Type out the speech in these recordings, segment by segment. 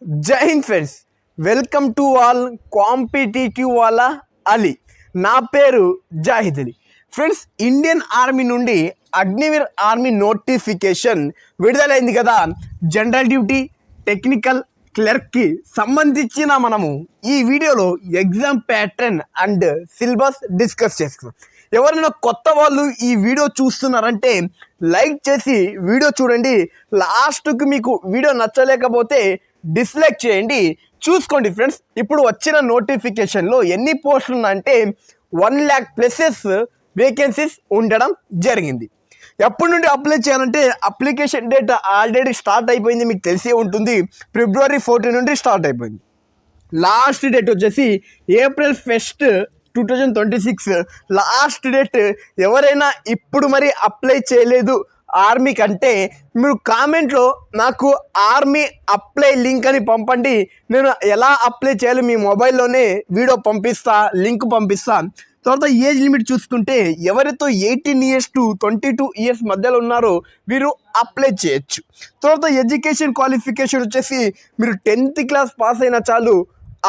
जय Hind friends, welcome to all competitive వాళ్ళ అలీ. నా పేరు Zahid Ali. Friends, Indian army నుండి అగ్నివీర్ ఆర్మీ నోటిఫికేషన్ విడుదలైంది కదా. జనరల్ డ్యూటీ, టెక్నికల్ క్లర్క్కి సంబంధించిన మనము ఈ వీడియోలో exam pattern and syllabus discuss చేసుకున్నాం. ఎవరైనా కొత్త వాళ్ళు ఈ వీడియో చూస్తున్నారంటే లైక్ చేసి వీడియో చూడండి. లాస్ట్కి మీకు వీడియో నచ్చలేకపోతే డిస్లైక్ చేయండి. చూసుకోండి ఫ్రెండ్స్, ఇప్పుడు వచ్చిన నోటిఫికేషన్లో ఎన్ని పోస్టులు ఉన్నాయంటే 1,00,000+ వేకెన్సీస్ ఉండడం జరిగింది. ఎప్పటి నుండి అప్లై చేయాలంటే అప్లికేషన్ డేట్ ఆల్రెడీ స్టార్ట్ అయిపోయింది, మీకు తెలిసే ఉంటుంది. February 14 నుండి స్టార్ట్ అయిపోయింది. లాస్ట్ డేట్ వచ్చేసి April 1, 2026 లాస్ట్ డేట్. ఎవరైనా ఇప్పుడు మరి అప్లై చేయలేదు ఆర్మీ కంటే మీరు కామెంట్లో నాకు ఆర్మీ అప్లై లింక్ అని పంపండి. నేను ఎలా అప్లై చేయాలి మీ మొబైల్లోనే వీడియో పంపిస్తా, లింక్ పంపిస్తా. తర్వాత ఏజ్ లిమిట్ చూసుకుంటే ఎవరితో 18 years to 22 years మధ్యలో ఉన్నారో వీరు అప్లై చేయొచ్చు. తర్వాత ఎడ్యుకేషన్ క్వాలిఫికేషన్ వచ్చేసి మీరు 10th క్లాస్ పాస్ అయినా చాలు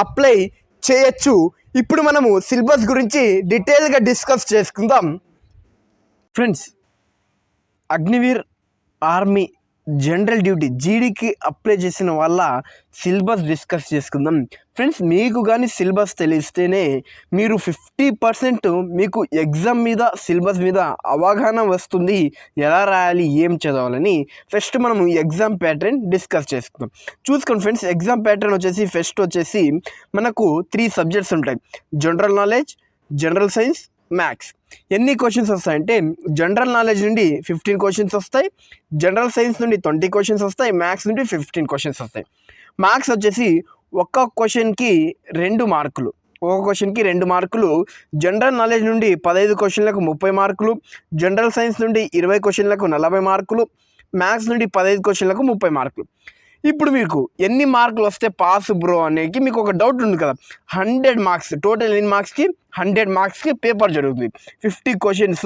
అప్లై చేయొచ్చు. ఇప్పుడు మనము సిలబస్ గురించి డీటెయిల్గా డిస్కస్ చేసుకుందాం. Friends, Agniveer army general duty జీడీకి అప్లై చేసిన వాళ్ళ సిలబస్ డిస్కస్ చేసుకుందాం. ఫ్రెండ్స్, మీకు కానీ సిలబస్ తెలిస్తేనే మీరు 50% మీకు ఎగ్జామ్ మీద సిలబస్ మీద అవగాహన వస్తుంది, ఎలా రాయాలి, ఏం చదవాలని. ఫస్ట్ మనము ఎగ్జామ్ ప్యాటర్న్ డిస్కస్ చేసుకుందాం. చూసుకోండి ఫ్రెండ్స్, ఎగ్జామ్ ప్యాటర్న్ వచ్చేసి ఫస్ట్ వచ్చేసి మనకు 3 సబ్జెక్ట్స్ ఉంటాయి: general knowledge, general science, maths. ఎన్ని క్వశ్చన్స్ వస్తాయంటే జనరల్ నాలెడ్జ్ నుండి 15 క్వశ్చన్స్ వస్తాయి, జనరల్ సైన్స్ నుండి 20 క్వశ్చన్స్ వస్తాయి, మ్యాథ్స్ నుండి 15 క్వశ్చన్స్ వస్తాయి. మ్యాథ్స్ వచ్చేసి ఒక్క క్వశ్చన్కి 2 మార్కులు, ఒక క్వశ్చన్కి 2 మార్కులు. జనరల్ నాలెడ్జ్ నుండి 15 క్వశ్చన్లకు 30 మార్కులు, జనరల్ సైన్స్ నుండి 20 క్వశ్చన్లకు 40 మార్కులు, మ్యాథ్స్ నుండి 15 క్వశ్చన్లకు 30 మార్కులు. ఇప్పుడు మీకు ఎన్ని మార్కులు వస్తే పాస్ బ్రో అనేది మీకు ఒక డౌట్ ఉంది కదా. 100 మార్క్స్ టోటల్, ఎన్ని మార్క్స్కి 100 మార్క్స్కి పేపర్ జరుగుతుంది. 50 క్వశ్చన్స్,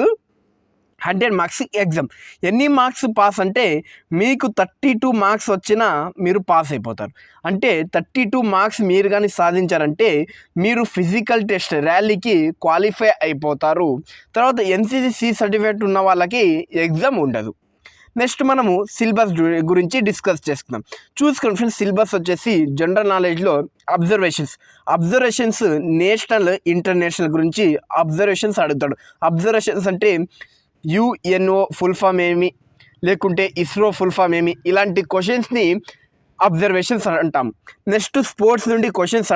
100 మార్క్స్ ఎగ్జామ్. ఎన్ని మార్క్స్ పాస్ అంటే మీకు 32 మార్క్స్ వచ్చినా మీరు పాస్ అయిపోతారు. అంటే 32 మార్క్స్ మీరు కానీ సాధించారంటే మీరు ఫిజికల్ టెస్ట్ ర్యాలీకి క్వాలిఫై అయిపోతారు. తర్వాత NCC సర్టిఫికేట్ ఉన్న వాళ్ళకి ఎగ్జామ్ ఉండదు. నెక్స్ట్ మనము సిలబస్ గురించి డిస్కస్ చేసుకుందాం. చూసుకోండి ఫ్రెండ్స్, సిలబస్ వచ్చేసి జనరల్ నాలెడ్జ్లో అబ్జర్వేషన్స్ నేషనల్, ఇంటర్నేషనల్ గురించి అబ్జర్వేషన్స్ అడుగుతాడు. అబ్జర్వేషన్స్ అంటే UNO ఫుల్ ఫామ్ ఏమి, లేకుంటే ఇస్రో ఫుల్ ఫామ్ ఏమి, ఇలాంటి క్వశ్చన్స్ని అబ్జర్వేషన్స్ అంటాం. నెక్స్ట్ స్పోర్ట్స్ నుండి క్వశ్చన్స్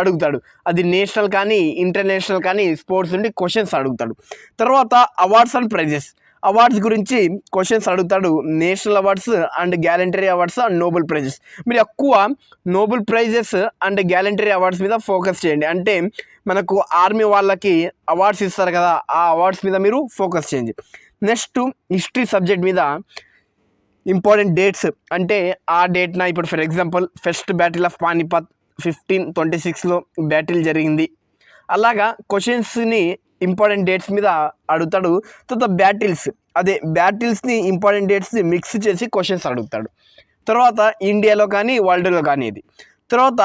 అడుగుతాడు. అది నేషనల్ కానీ ఇంటర్నేషనల్ కానీ స్పోర్ట్స్ నుండి క్వశ్చన్స్ అడుగుతాడు. తర్వాత అవార్డ్స్ అండ్ ప్రైజెస్, అవార్డ్స్ గురించి క్వశ్చన్స్ అడుగుతాడు. National awards and gallantry awards and Nobel prices. మీరు ఎక్కువ Nobel prices and gallantry awards మీద ఫోకస్ చేయండి. అంటే మనకు ఆర్మీ వాళ్ళకి అవార్డ్స్ ఇస్తారు కదా, ఆ అవార్డ్స్ మీద మీరు ఫోకస్ చేయండి. నెక్స్ట్ హిస్టరీ సబ్జెక్ట్ మీద ఇంపార్టెంట్ డేట్స్, అంటే ఆ డేట్న ఇప్పుడు for example first battle of Panipat 1526లో బ్యాటిల్ జరిగింది. అలాగా క్వశ్చన్స్ని ఇంపార్టెంట్ డేట్స్ మీద అడుగుతాడు. తర్వాత బ్యాటిల్స్ని ఇంపార్టెంట్ డేట్స్ని మిక్స్ చేసి క్వశ్చన్స్ అడుగుతాడు. తర్వాత ఇండియాలో కానీ వరల్డ్లో కానీ ఇది. తర్వాత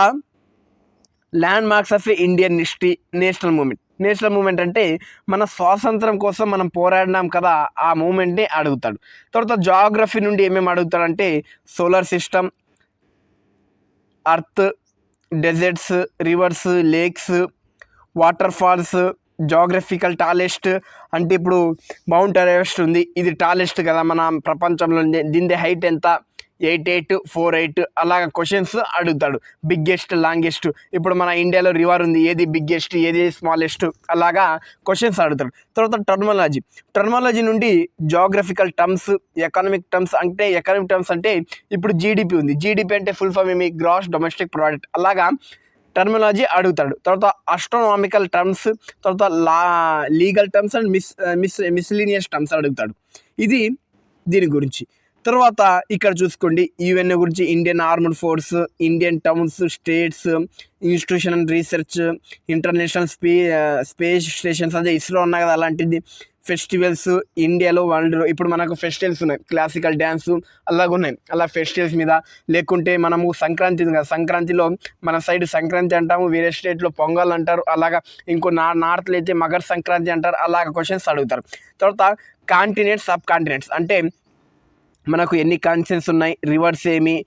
landmarks of Indian history, national movement అంటే మన స్వాతంత్రం కోసం మనం పోరాడినాం కదా, ఆ మూమెంట్ని అడుగుతాడు. తర్వాత జాగ్రఫీ నుండి ఏమేమి అడుగుతాడంటే solar system, earth, deserts, rivers, lakes, waterfalls, geographical tallest అంటే ఇప్పుడు మౌంట్ ఎవరెస్ట్ ఉంది, ఇది టాలెస్ట్ కదా మన ప్రపంచంలో, దీని హైట్ ఎంత, 8848. అలాగ క్వశ్చన్స్ అడుగుతాడు. బిగ్గెస్ట్, లాంగెస్ట్, ఇప్పుడు మన ఇండియాలో రివర్ ఉంది, ఏది బిగ్గెస్ట్, ఏది స్మాలెస్ట్, అలాగా క్వశ్చన్స్ అడుగుతాడు. తర్వాత టర్మాలజీ నుండి జాగ్రఫికల్ టర్మ్స్, ఎకనామిక్ టర్మ్స్ అంటే ఇప్పుడు జీడిపి ఉంది, జీడిపి అంటే ఫుల్ ఫామ్ ఏమి, గ్రాస్ డొమెస్టిక్ ప్రోడక్ట్, అలాగా టర్మినాలజీ అడుగుతాడు. తర్వాత ఆస్ట్రోనామికల్ టర్మ్స్, తర్వాత legal terms and miscellaneous terms అడుగుతాడు. ఇది దీని గురించి. తర్వాత ఇక్కడ చూసుకోండి UN గురించి, Indian armed force, Indian towns, states, institution and research, international space stations, అదే ఇస్రో ఉన్నా కదా అలాంటిది. ఫెస్టివల్స్ ఇండియాలో వరల్డ్లో ఇప్పుడు మనకు ఫెస్టివల్స్ ఉన్నాయి, క్లాసికల్ డ్యాన్స్ అలాగ ఉన్నాయి. అలా ఫెస్టివల్స్ మీద, లేకుంటే మనము సంక్రాంతి ఉంది కదా, సంక్రాంతిలో మన సైడ్ సంక్రాంతి అంటాము, వేరే స్టేట్లో పొంగల్ అంటారు. అలాగా ఇంకో నార్త్లో అయితే మకర సంక్రాంతి అంటారు. అలాగ క్వశ్చన్స్ అడుగుతారు. తర్వాత కాంటినెంట్స్, సబ్ కాంటినెంట్స్ అంటే మనకు ఎన్ని కాంటినెంట్స్ ఉన్నాయి, రివర్స్ ఏమి,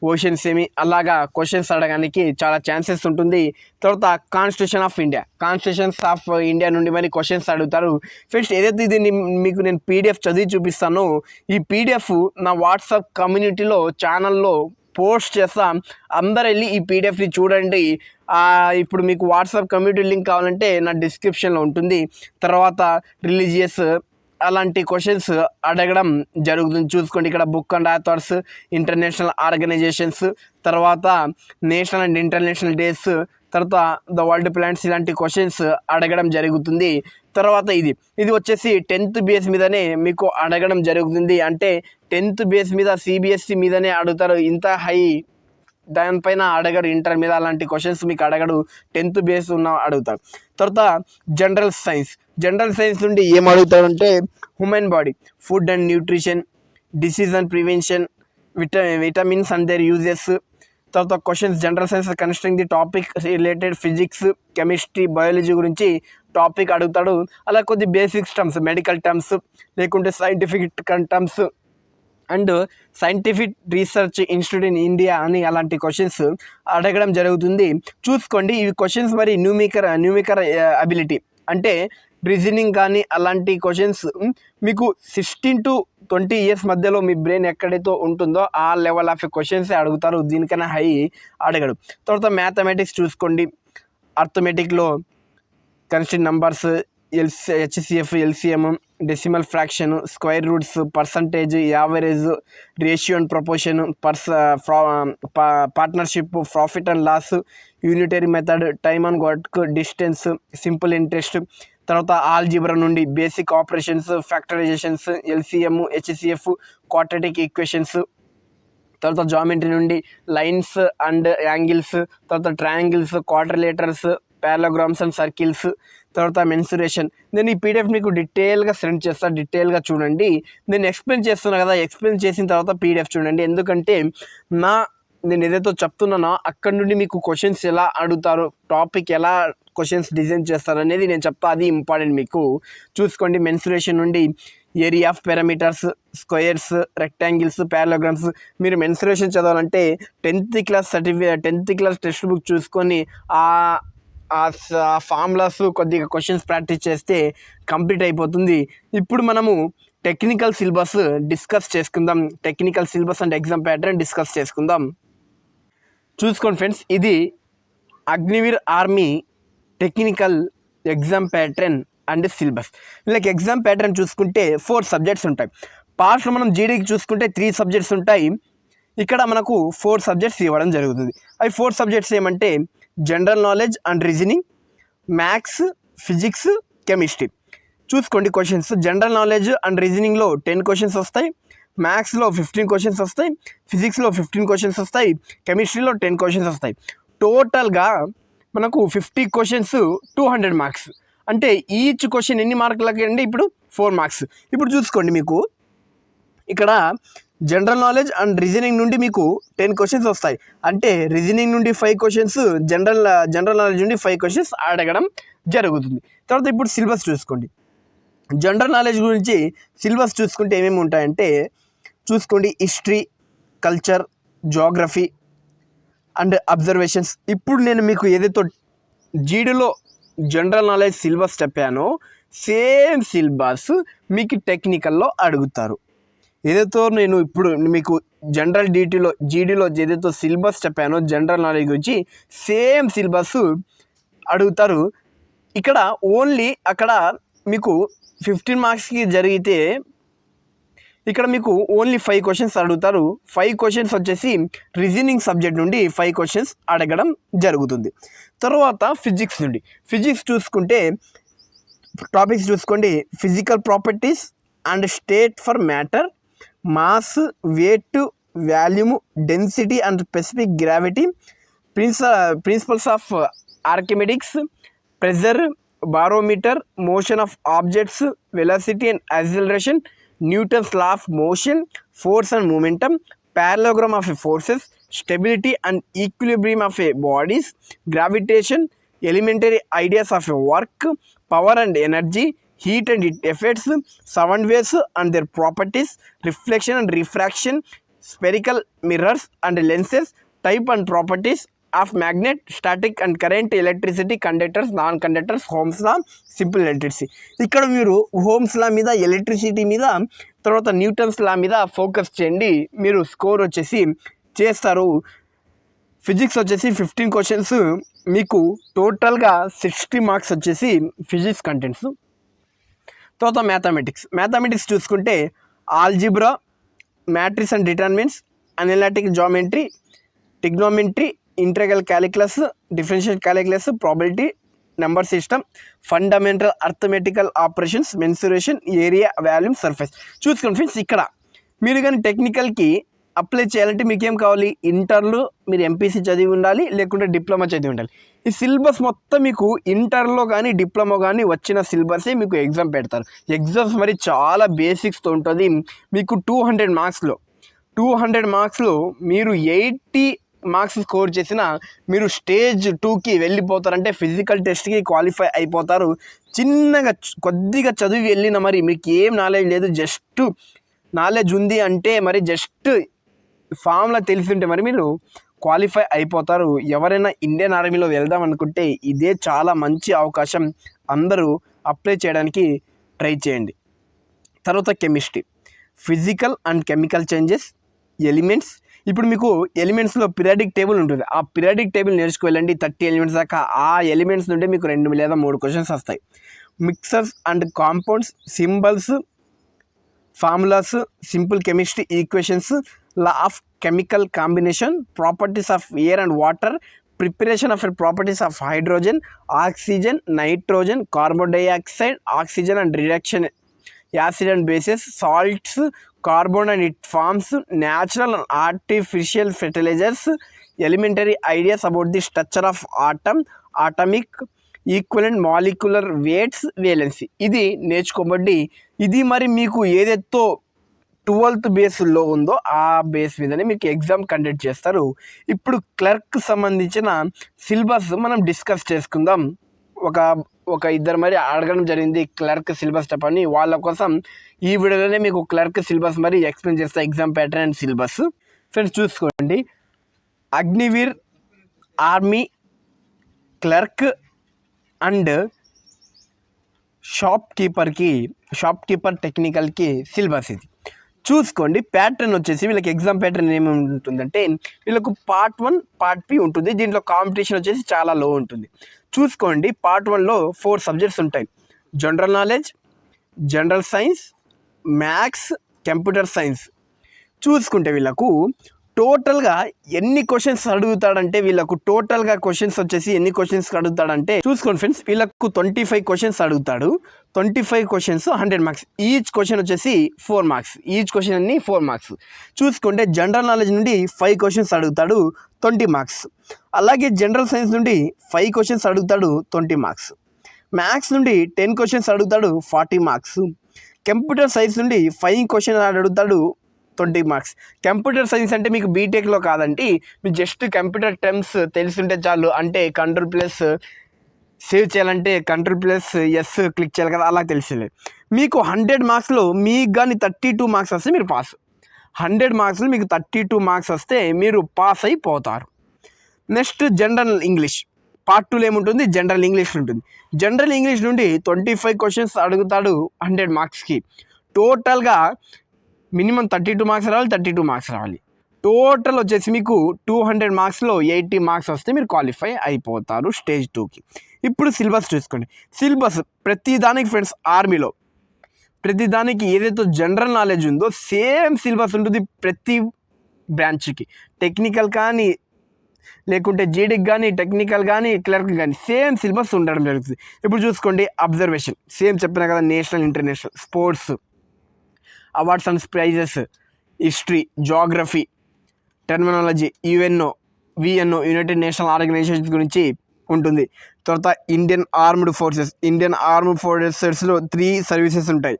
ఓషన్స్ ఏమి, అలాగా క్వశ్చన్స్ అడగడానికి చాలా ఛాన్సెస్ ఉంటుంది. తర్వాత కాన్స్టిట్యూషన్స్ ఆఫ్ ఇండియా నుండి మరి క్వశ్చన్స్ అడుగుతారు. ఫస్ట్ ఏదైతే ఇది మీకు నేను పీడిఎఫ్ చదివి చూపిస్తానో ఈ పీడిఎఫ్ నా వాట్సాప్ కమ్యూనిటీలో ఛానల్లో పోస్ట్ చేస్తాం. అందరు వెళ్ళి ఈ పీడిఎఫ్ని చూడండి. ఇప్పుడు మీకు వాట్సాప్ కమ్యూనిటీ లింక్ కావాలంటే నా డిస్క్రిప్షన్లో ఉంటుంది. తర్వాత రిలీజియస్ అలాంటి క్వశ్చన్స్ అడగడం జరుగుతుంది. చూసుకోండి, ఇక్కడ book and authors, international organisations, తర్వాత నేషనల్ అండ్ ఇంటర్నేషనల్ డేస్, తర్వాత ద వరల్డ్ ప్లానెట్స్, ఇలాంటి క్వశ్చన్స్ అడగడం జరుగుతుంది. తర్వాత ఇది వచ్చేసి 10th బేస్ మీదనే మీకు అడగడం జరుగుతుంది. అంటే 10th బేస్ మీద సిబిఎస్సి మీదనే అడుగుతారు. ఇంత హై దానిపైన అడగడు, ఇంటర్ మీద అలాంటి క్వశ్చన్స్ మీకు అడగడు. 10th బేస్ ఉన్న అడుగుతారు. తర్వాత జనరల్ సైన్స్ నుండి ఏం అడుగుతాడంటే human body, food and nutrition, disease and prevention, vitamins and their uses. తర్వాత questions general science concerning the topic related physics, chemistry, biology గురించి టాపిక్ అడుగుతాడు. అలా కొద్ది బేసిక్స్ టర్మ్స్, మెడికల్ టర్మ్స్, లేకుంటే scientific terms and scientific research institute in India అని అలాంటి questions అడగడం జరుగుతుంది. చూసుకోండి, ఇవి క్వశ్చన్స్ మరి న్యూమికర్ అబిలిటీ అంటే రీజనింగ్ కానీ అలాంటి క్వశ్చన్స్ మీకు 16 to 20 years మధ్యలో మీ బ్రెయిన్ ఎక్కడైతే ఉంటుందో ఆ లెవెల్ ఆఫ్ క్వశ్చన్స్ అడుగుతారు. దీనికన్నా హై అడగడు. తర్వాత మ్యాథమెటిక్స్ చూసుకోండి, అర్థమెటిక్లో constant numbers, HCF, LCM, decimal fraction, square roots, percentage, average, ratio and proportion, partnership, profit and loss, unitary method, time and work, distance, simple interest. తర్వాత ఆల్జిబ్రా నుండి basic operations, factorizations, LCM, HCF, quadratic equations. తర్వాత geometry నుండి lines and angles, తర్వాత triangles, quadrilaterals, parallelograms and circles. తర్వాత mensuration. నేను ఈ PDF మీకు డీటెయిల్గా సెండ్ చేస్తాను, డీటెయిల్గా చూడండి. నేను ఎక్స్ప్లెయిన్ చేస్తున్నా కదా, ఎక్స్ప్లెయిన్ చేసిన తర్వాత పీడిఎఫ్ చూడండి. ఎందుకంటే నేను ఏదైతే చెప్తున్నానో అక్కడ నుండి మీకు క్వశ్చన్స్ ఎలా అడుగుతారు, టాపిక్ ఎలా క్వశ్చన్స్ డిజైన్ చేస్తారు అనేది నేను చెప్తా, అది ఇంపార్టెంట్ మీకు. చూసుకోండి, మెన్సురేషన్ నుండి area of parameters, squares, rectangles, parallelograms. మీరు మెన్సురేషన్ చదవాలంటే 10th క్లాస్ టెక్స్ట్ బుక్ చూసుకొని ఆ ఫార్ములాస్ కొద్దిగా క్వశ్చన్స్ ప్రాక్టీస్ చేస్తే కంప్లీట్ అయిపోతుంది. ఇప్పుడు మనము టెక్నికల్ సిలబస్ డిస్కస్ చేసుకుందాం. Technical syllabus and exam pattern discuss చేసుకుందాం. చూసుకోండి ఫ్రెండ్స్, ఇది Agniveer army technical exam pattern and syllabus. వీళ్ళకి ఎగ్జామ్ ప్యాటర్న్ చూసుకుంటే 4 సబ్జెక్ట్స్ ఉంటాయి. పాస్ట్లో మనం జీడీకి చూసుకుంటే 3 సబ్జెక్ట్స్ ఉంటాయి. ఇక్కడ మనకు 4 సబ్జెక్ట్స్ ఇవ్వడం జరుగుతుంది. అవి 4 సబ్జెక్ట్స్ ఏమంటే general knowledge and reasoning, maths, physics, chemistry. చూసుకోండి క్వశ్చన్స్. జనరల్ నాలెడ్జ్ అండ్ రీజనింగ్లో 10 క్వశ్చన్స్ వస్తాయి, మ్యాథ్స్లో 15 క్వశ్చన్స్ వస్తాయి, ఫిజిక్స్లో 15 క్వశ్చన్స్ వస్తాయి, కెమిస్ట్రీలో 10 క్వశ్చన్స్ వస్తాయి. టోటల్గా మనకు 50 క్వశ్చన్స్ 200 మార్క్స్. అంటే ఈచ్ క్వశ్చన్ ఎన్ని మార్కులకి అండి? ఇప్పుడు 4 మార్క్స్. ఇప్పుడు చూసుకోండి, మీకు ఇక్కడ జనరల్ నాలెడ్జ్ అండ్ రీజనింగ్ నుండి మీకు 10 క్వశ్చన్స్ వస్తాయి. అంటే రీజనింగ్ నుండి 5 క్వశ్చన్స్, జనరల్ నాలెడ్జ్ నుండి 5 క్వశ్చన్స్ అడగడం జరుగుతుంది. తర్వాత ఇప్పుడు సిలబస్ చూసుకోండి. జనరల్ నాలెడ్జ్ గురించి సిలబస్ చూసుకుంటే ఏమేమి ఉంటాయంటే చూసుకోండి, history, culture, geography and observations. ఇప్పుడు నేను మీకు ఏదైతే జీడీలో జనరల్ నాలెడ్జ్ సిలబస్ చెప్పానో సేమ్ సిలబస్ మీకు టెక్నికల్లో అడుగుతారు. ఏదైతే నేను ఇప్పుడు మీకు జీడీలో ఏదైతే సిలబస్ చెప్పానో జనరల్ నాలెడ్జ్ గురించి సేమ్ సిలబస్ అడుగుతారు. ఇక్కడ ఓన్లీ అక్కడ మీకు 15 మార్క్స్కి జరిగితే ఇక్కడ మీకు ఓన్లీ 5 క్వశ్చన్స్ అడుగుతారు. 5 క్వశ్చన్స్ వచ్చేసి రీజనింగ్ సబ్జెక్ట్ నుండి 5 క్వశ్చన్స్ అడగడం జరుగుతుంది. తర్వాత ఫిజిక్స్ చూసుకుంటే టాపిక్స్ చూసుకోండి, physical properties and state for matter, mass, weight, volume, density and specific gravity, principles of Archimedes, pressure, barometer, motion of objects, velocity and acceleration, Newton's law of motion, force and momentum, parallelogram of a forces, stability and equilibrium of a bodies, gravitation, elementary ideas of a work, power and energy, heat and its effects, sound waves and their properties, reflection and refraction, spherical mirrors and lenses, type and properties of magnet, static and current, electricity, conductors, non-conductors, Ohm's law, simple electricity. ఇక్కడ మీరు Ohm's లా మీద, electricity మీద, తర్వాత Newton's law మీద focus చేయండి. మీరు score వచ్చేసి చేస్తారు. ఫిజిక్స్ వచ్చేసి 15 క్వశ్చన్స్, మీకు టోటల్గా 60 మార్క్స్ వచ్చేసి ఫిజిక్స్ కంటెంట్స్. తర్వాత మ్యాథమెటిక్స్ చూసుకుంటే algebra, matrix and determinants, analytic geometry, trigonometry, integral calculus, differential calculus, probability, number system, fundamental arithmetical operations, mensuration, area, volume, surface. చూసుకోండి ఫ్రెండ్స్, ఇక్కడ మీరు కానీ టెక్నికల్కి అప్లై చేయాలంటే మీకు ఏం కావాలి? ఇంటర్లో మీరు ఎంపీసీ చదివి ఉండాలి, లేకుంటే డిప్లొమా చదివి ఉండాలి. ఈ సిలబస్ మొత్తం మీకు ఇంటర్లో కానీ డిప్లొమా కానీ వచ్చిన సిలబసే మీకు ఎగ్జామ్ పెడతారు. ఎగ్జామ్స్ మరి చాలా బేసిక్స్తో ఉంటుంది. మీకు 200 మార్క్స్లో మీరు 80 మార్క్స్ స్కోర్ చేసిన మీరు స్టేజ్ 2కి వెళ్ళిపోతారంటే ఫిజికల్ టెస్ట్కి క్వాలిఫై అయిపోతారు. చిన్నగా కొద్దిగా చదివి వెళ్ళిన మరి మీకు ఏం నాలెడ్జ్ లేదు, జస్ట్ నాలెడ్జ్ ఉంది అంటే మరి జస్ట్ ఫామ్లా తెలిసి ఉంటే మరి మీరు క్వాలిఫై అయిపోతారు. ఎవరైనా ఇండియన్ ఆర్మీలో వెళ్దాం అనుకుంటే ఇదే చాలా మంచి అవకాశం. అందరూ అప్లై చేయడానికి ట్రై చేయండి. తర్వాత chemistry, physical and chemical changes, elements. ఇప్పుడు మీకు ఎలిమెంట్స్లో పీరియాడిక్ టేబుల్ ఉంటుంది. ఆ పీరియాడిక్ టేబుల్ నేర్చుకోవాలండి 30 ఎలిమెంట్స్ దాకా. ఆ ఎలిమెంట్స్ నుండి మీకు 2 లేదా 3 క్వశ్చన్స్ వస్తాయి. Mixtures and compounds, symbols, formulas, simple chemistry equations, law of chemical combination, properties of air and water, preparation of properties of hydrogen, oxygen, nitrogen, carbon dioxide, oxygen and reduction, acid and bases, salts, carbon and it forms, natural and artificial fertilisers, elementary ideas about the structure of atom, atomic equivalent, molecular weights, valency. ఇది నేర్చుకోబడి ఇది మరి మీకు ఏదైతే 12th బేస్లో ఉందో ఆ base మీదనే మీకు ఎగ్జామ్ కండక్ట్ చేస్తారు. ఇప్పుడు క్లర్క్ సంబంధించిన సిలబస్ మనం డిస్కస్ చేసుకుందాం. ఒక ఇద్దరు మరి అడగడం జరిగింది క్లర్క్ సిలబస్ చెప్పని. వాళ్ళ కోసం ఈ వీడియోలోనే మీకు క్లర్క్ సిలబస్ మరి ఎక్స్ప్లెయిన్ చేస్తా, exam pattern and syllabus. Friends చూసుకోండి, Agniveer army clerk and shopkeeper టెక్నికల్కి సిలబస్ ఇది. చూసుకోండి, ప్యాటర్న్ వచ్చేసి వీళ్ళకి ఎగ్జామ్ ప్యాటర్న్ ఏమి ఉంటుందంటే వీళ్ళకు పార్ట్ 1 పార్ట్ బి ఉంటుంది. దీంట్లో కాంపిటీషన్ వచ్చేసి చాలా లో ఉంటుంది. చూసుకోండి, పార్ట్ 1లో 4 సబ్జెక్ట్స్ ఉంటాయి. General knowledge, general science, maths, computer science. చూసుకుంటే వీళ్ళకు టోటల్గా ఎన్ని క్వశ్చన్స్ అడుగుతాడంటే వీళ్ళకు టోటల్గా క్వశ్చన్స్ వచ్చేసి ఎన్ని క్వశ్చన్స్ అడుగుతాడంటే చూసుకోండి ఫ్రెండ్స్, వీళ్ళకు 25 క్వశ్చన్స్ అడుగుతాడు. 25 క్వశ్చన్స్ 100 మార్క్స్. ఈచ్ క్వశ్చన్ వచ్చేసి 4 మార్క్స్. ఈచ్ క్వశ్చన్ అన్ని 4 మార్క్స్. చూసుకుంటే జనరల్ నాలెడ్జ్ నుండి 5 క్వశ్చన్స్ అడుగుతాడు, 20 మార్క్స్. అలాగే జనరల్ సైన్స్ నుండి 5 క్వశ్చన్స్ అడుగుతాడు, 20 మార్క్స్. మ్యాథ్స్ నుండి 10 క్వశ్చన్స్ అడుగుతాడు, 40 మార్క్స్. కంప్యూటర్ సైన్స్ నుండి 5 క్వశ్చన్స్ అడుగుతాడు, 20 మార్క్స్. కంప్యూటర్ సైన్స్ అంటే మీకు బీటెక్లో కాదండి, మీకు జస్ట్ కంప్యూటర్ టర్మ్స్ తెలిసింటే చాలు. అంటే కంట్రోల్+ సేవ్ చేయాలంటే కంట్రోల్+S క్లిక్ చేయాలి కదా, అలా తెలిసింది. మీకు 100 మార్క్స్లో మీకు కానీ 32 మార్క్స్ వస్తే మీరు పాస్. 100 మార్క్స్లో మీకు 32 మార్క్స్ వస్తే మీరు పాస్ అయిపోతారు. నెక్స్ట్ జనరల్ ఇంగ్లీష్ పార్ట్ 2లో ఏముంటుంది? జనరల్ ఇంగ్లీష్ ఉంటుంది. జనరల్ ఇంగ్లీష్ నుండి 25 క్వశ్చన్స్ అడుగుతాడు 100 మార్క్స్కి. టోటల్గా మినిమం 32 మార్క్స్ రావాలి, 32 మార్క్స్ రావాలి. టోటల్ వచ్చేసి మీకు 200 మార్క్స్లో 80 మార్క్స్ వస్తే మీరు క్వాలిఫై అయిపోతారు స్టేజ్ 2కి. ఇప్పుడు సిలబస్ చూసుకోండి. సిలబస్ ప్రతిదానికి ఫ్రెండ్స్ ఆర్మీలో ప్రతిదానికి ఏదైతే జనరల్ నాలెడ్జ్ ఉందో సేమ్ సిలబస్ ఉంటుంది ప్రతి బ్రాంచ్కి. టెక్నికల్ కానీ లేకుంటే జీడీకి కానీ, టెక్నికల్ కానీ, క్లర్క్ కానీ సేమ్ సిలబస్ ఉండడం జరుగుతుంది. ఇప్పుడు చూసుకోండి, అబ్జర్వేషన్ సేమ్ చెప్పిన కదా, national, international, sports, awards and prizes, history, geography, terminology, UNO, VNO, united national organisations గురించి ఉంటుంది. తర్వాత ఇండియన్ ఆర్మ్డ్ ఫోర్సెస్లో 3 సర్వీసెస్ ఉంటాయి.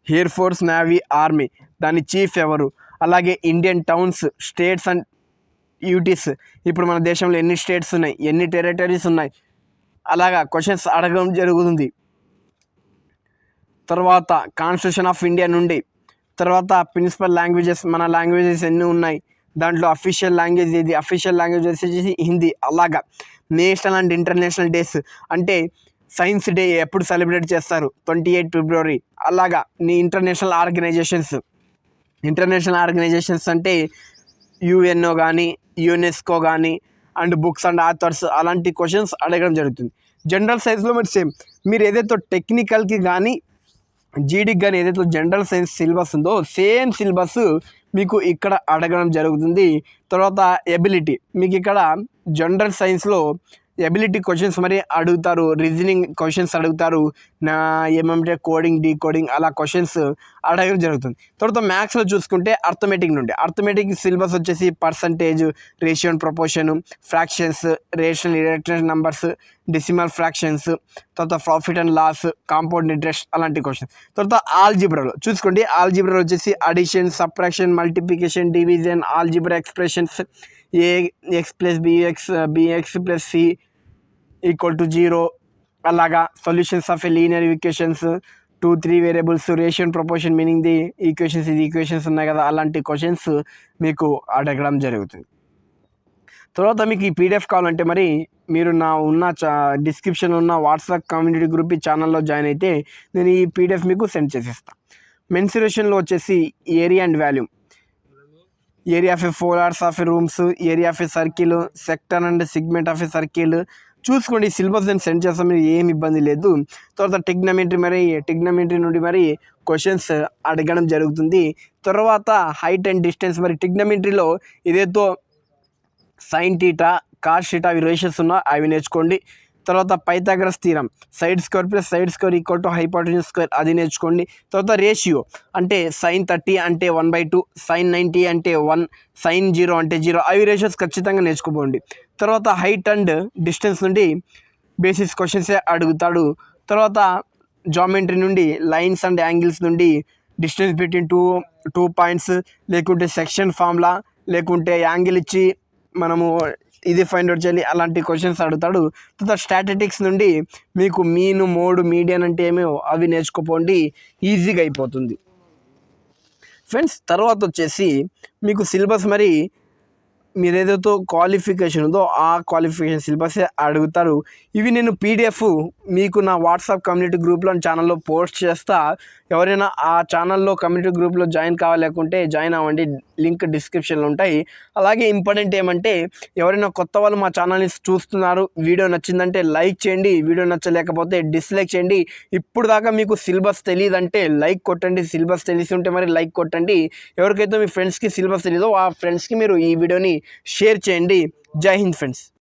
Air force, navy, army. దాని చీఫ్ ఎవరు? అలాగే Indian towns, states and UTs. ఇప్పుడు మన దేశంలో ఎన్ని స్టేట్స్ ఉన్నాయి, ఎన్ని టెరిటరీస్ ఉన్నాయి, అలాగా క్వశ్చన్స్ అడగడం జరుగుతుంది. తర్వాత కాన్స్టిట్యూషన్ ఆఫ్ ఇండియా నుండి, తర్వాత ప్రిన్సిపల్ లాంగ్వేజెస్, మన లాంగ్వేజెస్ ఎన్ని ఉన్నాయి, దాంట్లో అఫీషియల్ లాంగ్వేజ్ ఏది, అఫీషియల్ లాంగ్వేజ్ వచ్చేసి హిందీ. అలాగా నేషనల్ అండ్ ఇంటర్నేషనల్ డేస్, అంటే సైన్స్ డే ఎప్పుడు సెలబ్రేట్ చేస్తారు, 28 ఫిబ్రవరి. అలాగా నీ ఇంటర్నేషనల్ ఆర్గనైజేషన్స్ అంటే యుఎన్ఓ కానీ, యునెస్కో కానీ, అండ్ బుక్స్ అండ్ ఆథర్స్, అలాంటి క్వశ్చన్స్ అడగడం జరుగుతుంది. జనరల్ సైన్స్లో మరి సేమ్, మీరు ఏదైతే టెక్నికల్కి కానీ జీడీకి కానీ ఏదైతే జనరల్ సైన్స్ సిలబస్ ఉందో సేమ్ సిలబస్ మీకు ఇక్కడ అడగడం జరుగుతుంది. తర్వాత ఎబిలిటీ, మీకు ఇక్కడ జనరల్ సైన్స్లో ఎబిలిటీ క్వశ్చన్స్ మరి అడుగుతారు, రీజనింగ్ క్వశ్చన్స్ అడుగుతారు, ఏమంటే కోడింగ్, డీకోడింగ్, అలా క్వశ్చన్స్ అడగడం జరుగుతుంది. తర్వాత మ్యాథ్స్లో చూసుకుంటే అర్థమెటిక్ సిలబస్ వచ్చేసి percentage, ratio and proportion, fractions, rational irrational numbers, decimal fractions, తర్వాత profit and loss, compound interest, అలాంటి క్వశ్చన్స్. తర్వాత ఆల్జిబ్రాలో చూసుకోండి, ఆల్జిబ్రాలో వచ్చేసి addition, subtraction, multiplication, division, algebra expressions, a x plus b x plus c equal to 0, అలాగా solutions of a linear equations, 2-3 variables, ratio and proportion meaning the equations ఉన్నాయి కదా, అలాంటి క్వశ్చన్స్ మీకు అడగడం జరుగుతుంది. తర్వాత మీకు ఈ పీడిఎఫ్ కావాలంటే మరి మీరు డిస్క్రిప్షన్లో ఉన్న వాట్సాప్ కమ్యూనిటీ గ్రూప్ ఈ ఛానల్లో జాయిన్ అయితే నేను ఈ పీడిఎఫ్ మీకు సెండ్ చేసేస్తాను. మెన్సురేషన్లో వచ్చేసి area and volume, area of a 4 hours of a rooms, area of a circle, sector and segment of a circle. చూసుకోండి, సిలబస్ నేను సెండ్ చేస్తాను, మీరు ఏం ఇబ్బంది లేదు. తర్వాత టిగ్నోమెట్రీ నుండి మరి క్వశ్చన్స్ అడగడం జరుగుతుంది. తర్వాత హైట్ అండ్ డిస్టెన్స్, మరి టిగ్నోమెట్రీలో ఏదైతే సైన్ టీటా, కాస్ టీటా అవి రేషియోస్ ఉన్నా అవి నేర్చుకోండి. తర్వాత Pythagoras theorem, side square plus side square equal to hypotenuse square, అది నేర్చుకోండి. తర్వాత రేషియో అంటే sin 30 అంటే 1/2, sin 90 అంటే 1, sin 0 అంటే 0, అవి రేషియోస్ ఖచ్చితంగా నేర్చుకోపోండి. తర్వాత హైట్ అండ్ డిస్టెన్స్ నుండి బేసిక్స్ క్వశ్చన్సే అడుగుతాడు. తర్వాత జామెట్రీ నుండి లైన్స్ అండ్ యాంగిల్స్ నుండి డిస్టెన్స్ బిట్వీన్ టూ పాయింట్స్, లేకుంటే సెక్షన్ ఫార్ములా, లేకుంటే యాంగిల్ ఇచ్చి మనము ఇది ఫైండ్ అవుట్ చేయాలి, అలాంటి క్వశ్చన్స్ అడుగుతాడు. తర్వాత స్టాటిస్టిక్స్ నుండి మీకు మీన్, మోడ్, మీడియన్ అంటే ఏమో అవి నేర్చుకోపోండి, ఈజీగా అయిపోతుంది ఫ్రెండ్స్. తర్వాత వచ్చేసి మీకు సిలబస్ మరి మీరు ఏదైతే క్వాలిఫికేషన్ ఉందో ఆ క్వాలిఫికేషన్ సిలబసే అడుగుతారు. ఇవి నేను పీడిఎఫ్ మీకు నా వాట్సాప్ కమ్యూనిటీ గ్రూప్లో ఛానల్లో పోస్ట్ చేస్తా. ఎవరైనా ఆ ఛానల్లో కమ్యూనిటీ గ్రూప్లో జాయిన్ కావాలనుకుంటే జాయిన్ అవ్వండి, లింక్ డిస్క్రిప్షన్లో ఉంటాయి. అలాగే ఇంపార్టెంట్ ఏమంటే ఎవరైనా కొత్త వాళ్ళు మా ఛానల్ని చూస్తున్నారు, వీడియో నచ్చిందంటే లైక్ చేయండి, వీడియో నచ్చలేకపోతే డిస్లైక్ చేయండి. ఇప్పుడు దాకా మీకు సిలబస్ తెలియదంటే లైక్ కొట్టండి, సిలబస్ తెలిసి ఉంటే మరి లైక్ కొట్టండి. ఎవరికైతే మీ ఫ్రెండ్స్కి సిలబస్ తెలియదో ఆ ఫ్రెండ్స్కి మీరు ఈ వీడియోని షేర్ చేయండి. జై హింద్ ఫ్రెండ్స్.